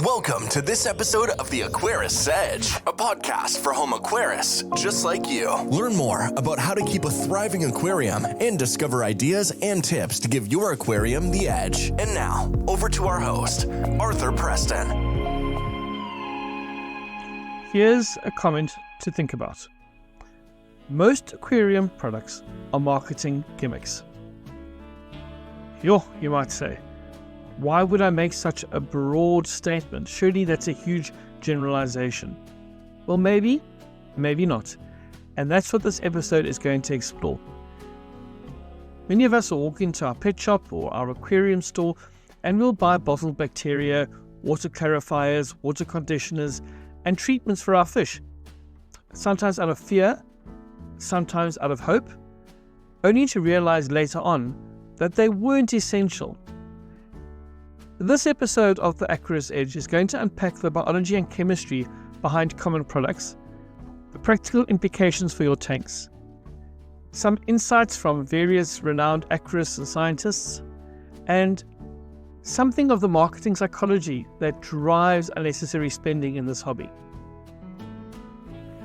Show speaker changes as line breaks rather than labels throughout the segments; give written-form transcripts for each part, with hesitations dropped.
Welcome to this episode of the Aquarist Edge, a podcast for home aquarists just like you. Learn more about how to keep a thriving aquarium and discover ideas and tips to give your aquarium the edge. And now, over to our host, Arthur Preston.
Here's a comment to think about. Most aquarium products are marketing gimmicks. You might say, why would I make such a broad statement? Surely that's a huge generalization. Well, maybe not. And that's what this episode is going to explore. Many of us will walk into our pet shop or our aquarium store and we'll buy bottled bacteria, water clarifiers, water conditioners, and treatments for our fish. Sometimes out of fear, sometimes out of hope, only to realize later on that they weren't essential. This episode of the Aquarist Edge is going to unpack the biology and chemistry behind common products, the practical implications for your tanks, some insights from various renowned aquarists and scientists, and something of the marketing psychology that drives unnecessary spending in this hobby.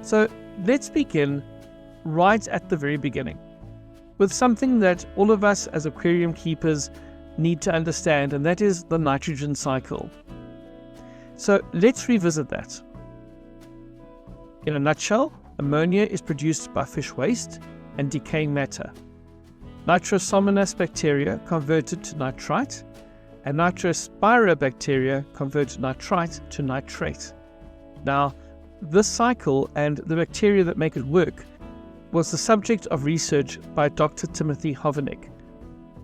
So let's begin right at the very beginning with something that all of us as aquarium keepers need to understand, and that is the nitrogen cycle. So let's revisit that. In a nutshell, ammonia is produced by fish waste and decaying matter. Nitrosomonas bacteria convert it to nitrite, and Nitrospira bacteria convert nitrite to nitrate. Now, this cycle and the bacteria that make it work was the subject of research by Dr. Timothy Hovenick.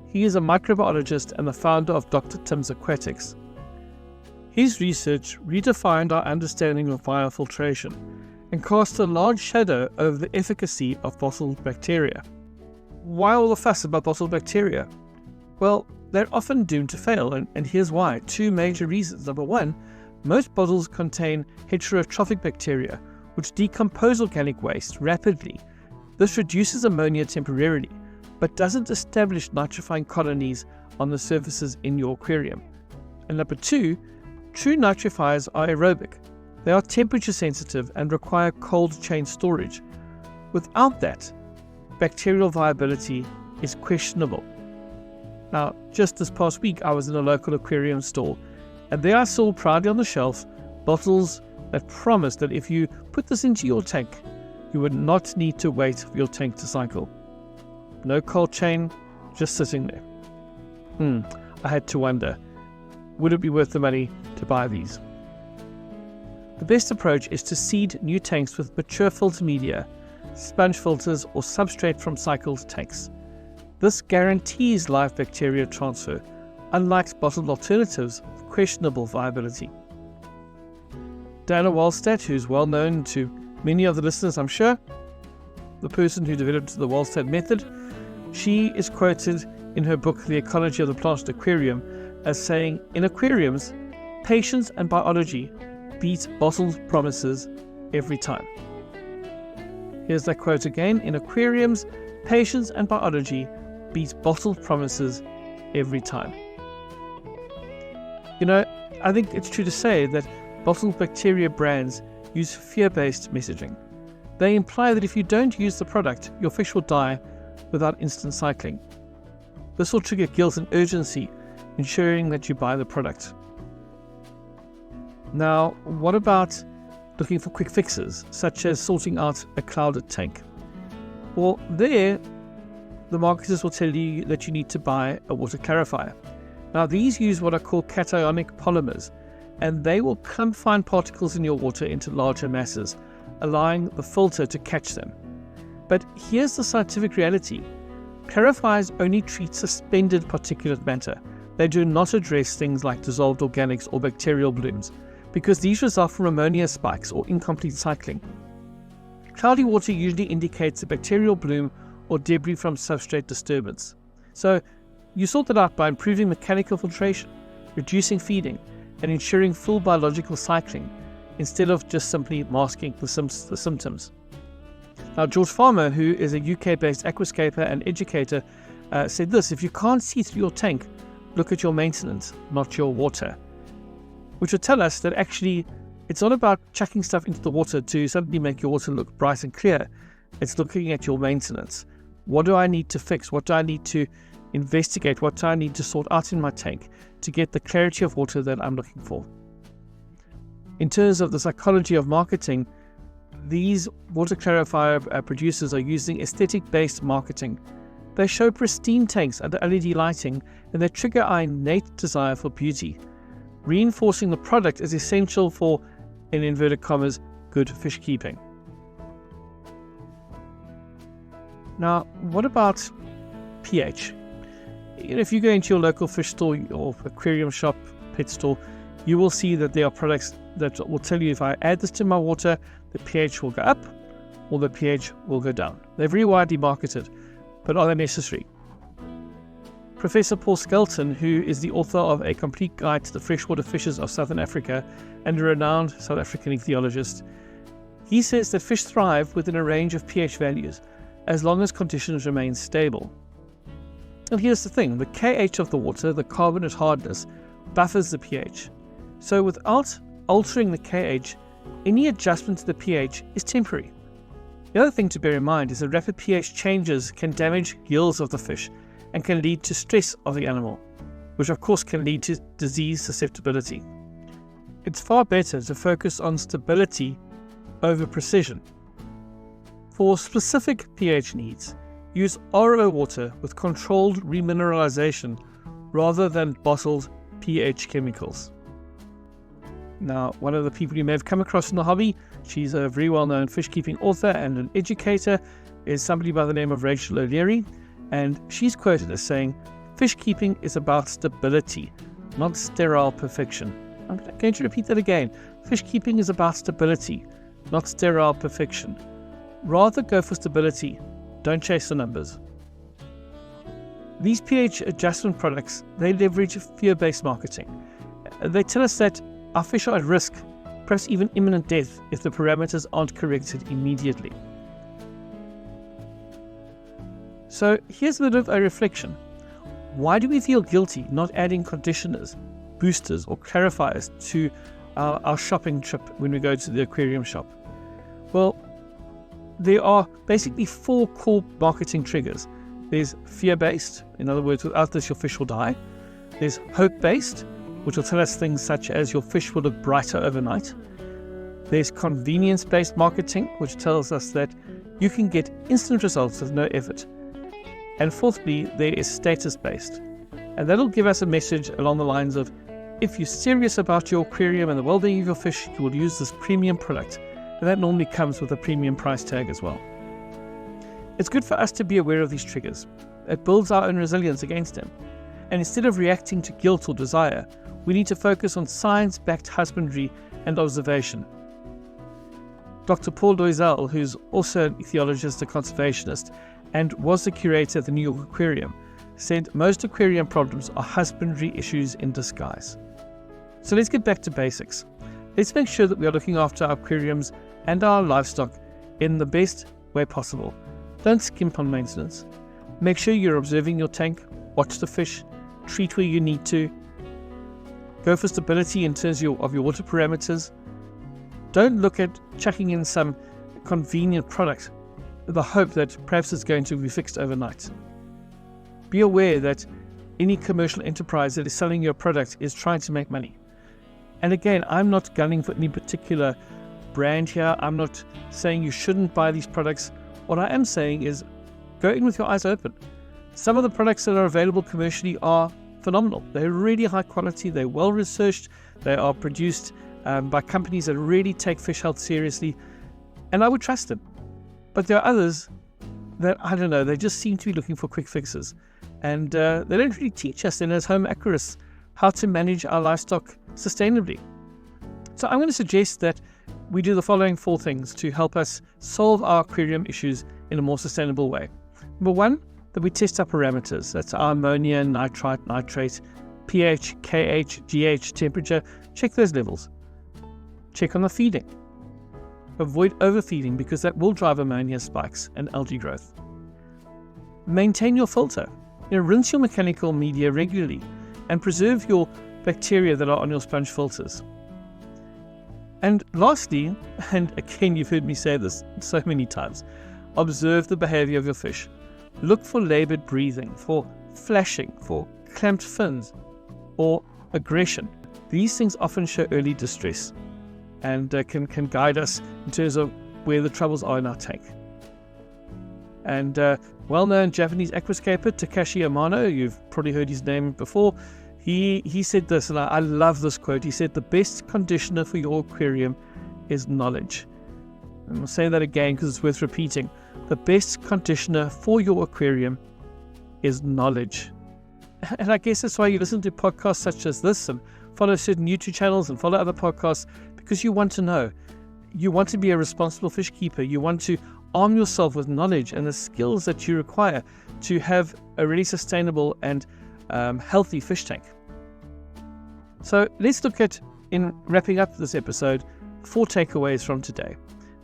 He is a microbiologist and the founder of Dr. Tim's Aquatics. His research redefined our understanding of biofiltration and cast a large shadow over the efficacy of bottled bacteria. Why all the fuss about bottled bacteria? Well, they're often doomed to fail, and here's why. Two major reasons. Number one, most bottles contain heterotrophic bacteria, which decompose organic waste rapidly. This reduces ammonia temporarily, but doesn't establish nitrifying colonies on the surfaces in your aquarium. And number two, true nitrifiers are aerobic. They are temperature sensitive and require cold chain storage. Without that, bacterial viability is questionable. Now, just this past week, I was in a local aquarium store, and there I saw proudly on the shelf bottles that promised that if you put this into your tank, you would not need to wait for your tank to cycle. No cold chain, just sitting there. I had to wonder, would it be worth the money to buy these? The best approach is to seed new tanks with mature filter media, sponge filters, or substrate from cycled tanks. This guarantees live bacteria transfer, unlike bottled alternatives with questionable viability. Diana Wallstadt, who's well known to many of the listeners, I'm sure, the person who developed the Wallstadt method, she is quoted in her book, The Ecology of the Plant Aquarium, as saying, in aquariums, patience and biology beat bottled promises every time. Here's that quote again. In aquariums, patience and biology beat bottled promises every time. I think it's true to say that bottled bacteria brands use fear-based messaging. They imply that if you don't use the product, your fish will die without instant cycling. This will trigger guilt and urgency, ensuring that you buy the product. Now, what about looking for quick fixes, such as sorting out a clouded tank? Well, there, the marketers will tell you that you need to buy a water clarifier. Now, these use what are called cationic polymers, and they will clump fine particles in your water into larger masses, allowing the filter to catch them. But here's the scientific reality. Clarifiers only treat suspended particulate matter. They do not address things like dissolved organics or bacterial blooms, because these result from ammonia spikes or incomplete cycling. Cloudy water usually indicates a bacterial bloom or debris from substrate disturbance. So you sort that out by improving mechanical filtration, reducing feeding, and ensuring full biological cycling, instead of just simply masking the symptoms. Now, George Farmer, who is a UK-based aquascaper and educator, said this: if you can't see through your tank, look at your maintenance, not your water. which will tell us that actually it's not about chucking stuff into the water to suddenly make your water look bright and clear. It's looking at your maintenance. What do I need to fix? What do I need to investigate? What do I need to sort out in my tank to get the clarity of water that I'm looking for? In terms of the psychology of marketing, these water clarifier producers are using aesthetic-based marketing. They show pristine tanks under LED lighting, and they trigger our innate desire for beauty, reinforcing the product as essential for, in inverted commas, good fish keeping. Now, what about pH? If you go into your local fish store or aquarium shop, pet store, you will see that there are products that will tell you if I add this to my water, the pH will go up or the pH will go down. They're very widely marketed, but are they necessary? Professor Paul Skelton, who is the author of A Complete Guide to the Freshwater Fishes of Southern Africa and a renowned South African ichthyologist, he says that fish thrive within a range of pH values as long as conditions remain stable. And here's the thing, the KH of the water, the carbonate hardness, buffers the pH. So without altering the KH, any adjustment to the pH is temporary. The other thing to bear in mind is that rapid pH changes can damage gills of the fish and can lead to stress of the animal, which of course can lead to disease susceptibility. It's far better to focus on stability over precision. For specific pH needs, use RO water with controlled remineralization rather than bottled pH chemicals. Now, one of the people you may have come across in the hobby, she's a very well-known fish keeping author and an educator, is somebody by the name of Rachel O'Leary, and she's quoted as saying, "Fish keeping is about stability, not sterile perfection." I'm going to repeat that again. Fish keeping is about stability, not sterile perfection. Rather go for stability, don't chase the numbers. These pH adjustment products, they leverage fear-based marketing. They tell us that our fish are at risk, perhaps even imminent death, if the parameters aren't corrected immediately. So here's a bit of a reflection. Why do we feel guilty not adding conditioners, boosters, or clarifiers to our shopping trip when we go to the aquarium shop? Well, there are basically 4 core marketing triggers. There's fear-based, in other words, without this your fish will die. There's hope-based, which will tell us things such as your fish will look brighter overnight. There's convenience-based marketing, which tells us that you can get instant results with no effort. And fourthly, there is status-based, and that'll give us a message along the lines of, if you're serious about your aquarium and the well-being of your fish, you will use this premium product, and that normally comes with a premium price tag as well. It's good for us to be aware of these triggers. It builds our own resilience against them. And instead of reacting to guilt or desire, we need to focus on science-backed husbandry and observation. Dr. Paul Doizel, who's also an ichthyologist and conservationist, and was the curator at the New York Aquarium, said most aquarium problems are husbandry issues in disguise. So let's get back to basics. Let's make sure that we are looking after our aquariums and our livestock in the best way possible. Don't skimp on maintenance. Make sure you're observing your tank, watch the fish, treat where you need to. Go for stability in terms of your water parameters. Don't look at chucking in some convenient product with the hope that perhaps it's going to be fixed overnight. Be aware that any commercial enterprise that is selling your product is trying to make money. And again, I'm not gunning for any particular brand here. I'm not saying you shouldn't buy these products. What I am saying is go in with your eyes open. Some of the products that are available commercially are phenomenal. They're really high quality, they're well researched, they are produced by companies that really take fish health seriously, and I would trust them. But there are others that, I don't know, they just seem to be looking for quick fixes, and they don't really teach us then as home aquarists how to manage our livestock sustainably. So I'm going to suggest that we do the following 4 things to help us solve our aquarium issues in a more sustainable way. Number 1, that we test our parameters. That's our ammonia, nitrite, nitrate, pH, KH, GH, temperature. Check those levels. Check on the feeding. Avoid overfeeding because that will drive ammonia spikes and algae growth. Maintain your filter. Rinse your mechanical media regularly and preserve your bacteria that are on your sponge filters. And lastly, and again you've heard me say this so many times, observe the behavior of your fish. Look for labored breathing, for flashing, for clamped fins, or aggression. These things often show early distress and can guide us in terms of where the troubles are in our tank. And well-known Japanese aquascaper Takashi Amano, you've probably heard his name before, he said this, and I love this quote. He said, "The best conditioner for your aquarium is knowledge." And I'll say that again because it's worth repeating. The best conditioner for your aquarium is knowledge. And I guess that's why you listen to podcasts such as this and follow certain YouTube channels and follow other podcasts, because you want to know. You want to be a responsible fish keeper. You want to arm yourself with knowledge and the skills that you require to have a really sustainable and healthy fish tank. So let's look at, in wrapping up this episode, 4 takeaways from today.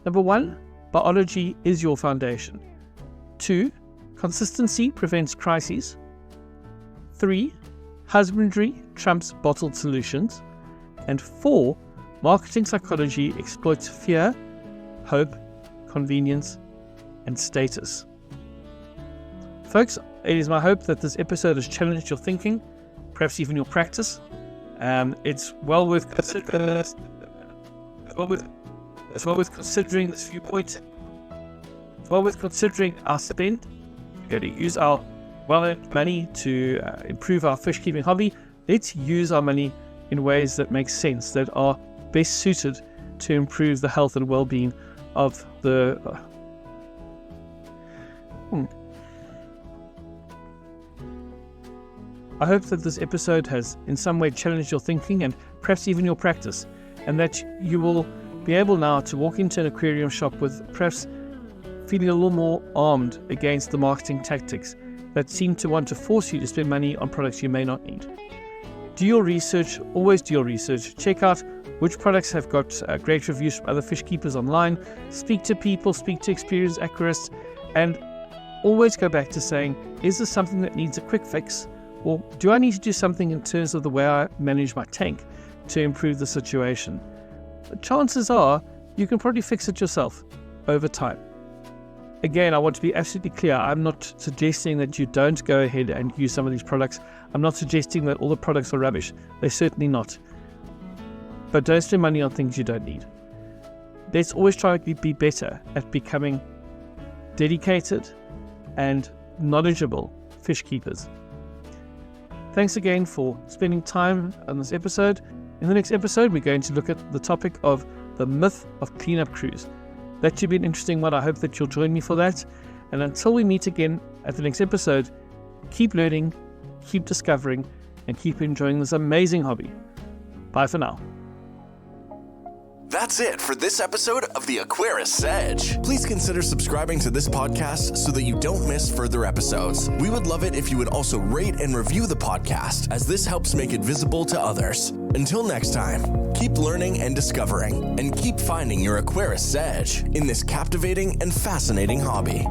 Number 1, biology is your foundation. 2, consistency prevents crises. 3, husbandry trumps bottled solutions. And 4, marketing psychology exploits fear, hope, convenience, and status. Folks, it is my hope that this episode has challenged your thinking, perhaps even your practice. It's well worth considering. It's well worth considering this viewpoint. It's well worth considering our spend. We're going to use our well-earned money to improve our fish keeping hobby. Let's use our money in ways that make sense, that are best suited to improve the health and well-being of the I hope that this episode has in some way challenged your thinking and perhaps even your practice, and that you will be able now to walk into an aquarium shop with perhaps feeling a little more armed against the marketing tactics that seem to want to force you to spend money on products you may not need. Do your research, always do your research. Check out which products have got great reviews from other fish keepers online. Speak to people, speak to experienced aquarists, and always go back to saying, is this something that needs a quick fix? Or do I need to do something in terms of the way I manage my tank to improve the situation? The chances are you can probably fix it yourself over time. Again, I want to be absolutely clear. I'm not suggesting that you don't go ahead and use some of these products. I'm not suggesting that all the products are rubbish. They're certainly not. But don't spend money on things you don't need. Let's always try to be better at becoming dedicated and knowledgeable fish keepers. Thanks again for spending time on this episode. In the next episode, we're going to look at the topic of the myth of cleanup crews. That should be an interesting one. I hope that you'll join me for that. And until we meet again at the next episode, keep learning, keep discovering, and keep enjoying this amazing hobby. Bye for now.
That's it for this episode of the Aquarist Edge. Please consider subscribing to this podcast so that you don't miss further episodes. We would love it if you would also rate and review the podcast, as this helps make it visible to others. Until next time, keep learning and discovering, and keep finding your Aquarist Edge in this captivating and fascinating hobby.